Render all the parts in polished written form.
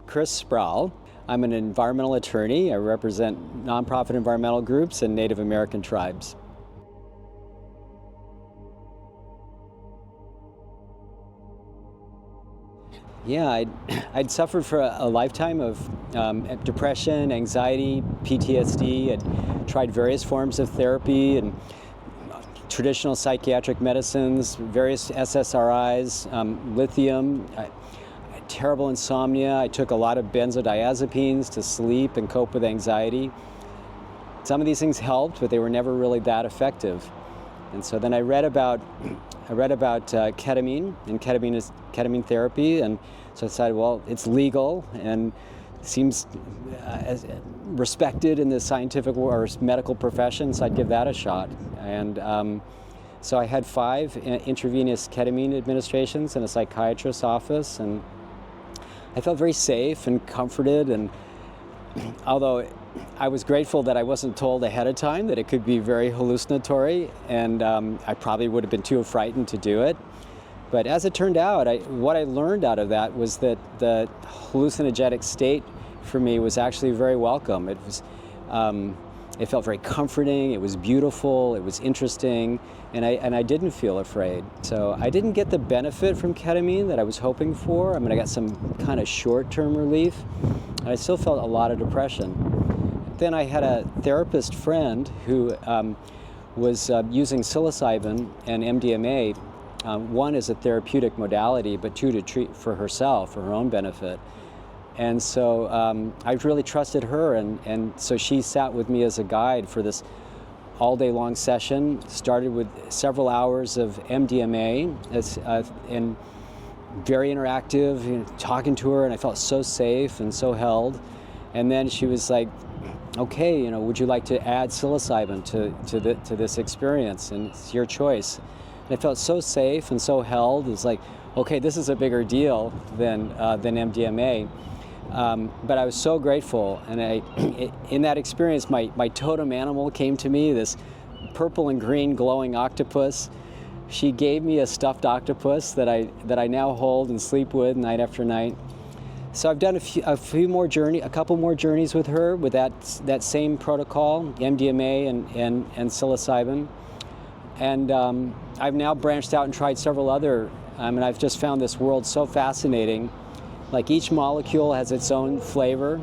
Chris Sproul. I'm an environmental attorney. I represent nonprofit environmental groups and Native American tribes. Yeah, I'd suffered for a lifetime of depression, anxiety, PTSD. I'd tried various forms of therapy and traditional psychiatric medicines, various SSRIs, lithium, terrible insomnia. I took a lot of benzodiazepines to sleep and cope with anxiety. Some of these things helped, but they were never really that effective. And so then I read about ketamine and ketamine therapy, and so I decided, well, it's legal and seems respected in the scientific or medical profession, so I'd give that a shot. And so I had 5 intravenous ketamine administrations in a psychiatrist's office, and I felt very safe and comforted. And although I was grateful that I wasn't told ahead of time that it could be very hallucinatory, and I probably would have been too frightened to do it. But as it turned out, what I learned out of that was that the hallucinogenic state for me was actually very welcome. It felt very comforting, it was beautiful, it was interesting, and I didn't feel afraid. So I didn't get the benefit from ketamine that I was hoping for. I mean, I got some kind of short-term relief, and I still felt a lot of depression. Then I had a therapist friend who was using psilocybin and MDMA, one as a therapeutic modality, but 2 to treat for herself, for her own benefit. And so I really trusted her, and so she sat with me as a guide for this all-day-long session. Started with several hours of MDMA, and very interactive, talking to her, and I felt so safe and so held. And then she was like, okay, would you like to add psilocybin to this experience? And it's your choice. And I felt so safe and so held. It's like, okay, this is a bigger deal than MDMA. But I was so grateful, and in that experience, my totem animal came to me, this purple and green glowing octopus. She gave me a stuffed octopus that I now hold and sleep with night after night. So I've done a couple more journeys with her with that same protocol, MDMA and psilocybin, and I've now branched out and tried several other. And I've just found this world so fascinating. Like, each molecule has its own flavor.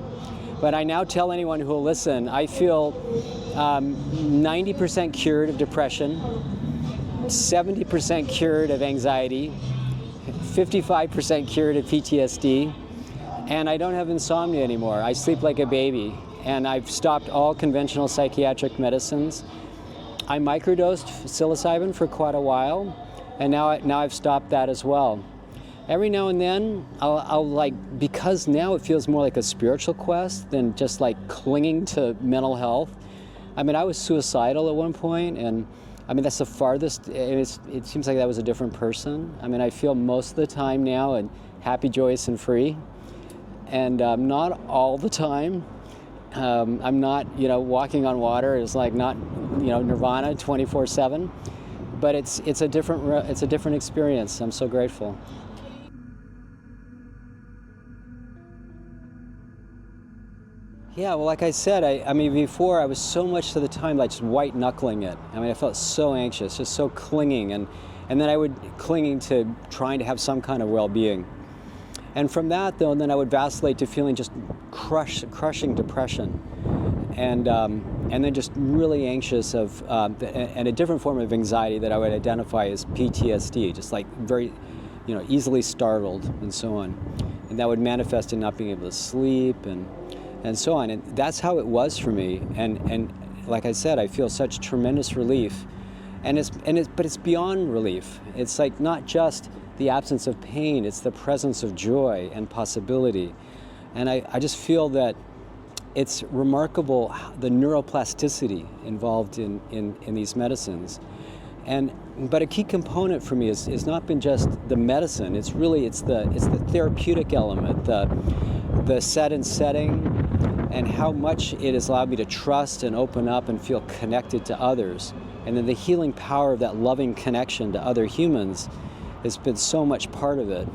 But I now tell anyone who will listen, I feel 90% cured of depression, 70% cured of anxiety, 55% cured of PTSD, and I don't have insomnia anymore. I sleep like a baby, and I've stopped all conventional psychiatric medicines. I microdosed psilocybin for quite a while, and now I've stopped that as well. Every now and then, I'll because now it feels more like a spiritual quest than just like clinging to mental health. I mean, I was suicidal at one point, and I mean, that's the farthest, it seems like that was a different person. I mean, I feel most of the time now and happy, joyous, and free. And not all the time. I'm not, walking on water. It's like not, nirvana 24/7. But it's a different experience. I'm so grateful. Yeah, well, like I said, I mean, before I was so much of the time like just white knuckling it. I mean, I felt so anxious, just so clinging, and then I would clinging to trying to have some kind of well-being. And from that, though, then I would vacillate to feeling just crushing depression, and then just really anxious and a different form of anxiety that I would identify as PTSD, just like very, easily startled and so on. And that would manifest in not being able to sleep and so on. And that's how it was for me. And like I said, I feel such tremendous relief. But it's beyond relief. It's like not just the absence of pain, it's the presence of joy and possibility. And I just feel that it's remarkable the neuroplasticity involved in these medicines. But a key component for me has not been just the medicine. It's the therapeutic element, the set and setting, and how much it has allowed me to trust and open up and feel connected to others. And then the healing power of that loving connection to other humans has been so much part of it.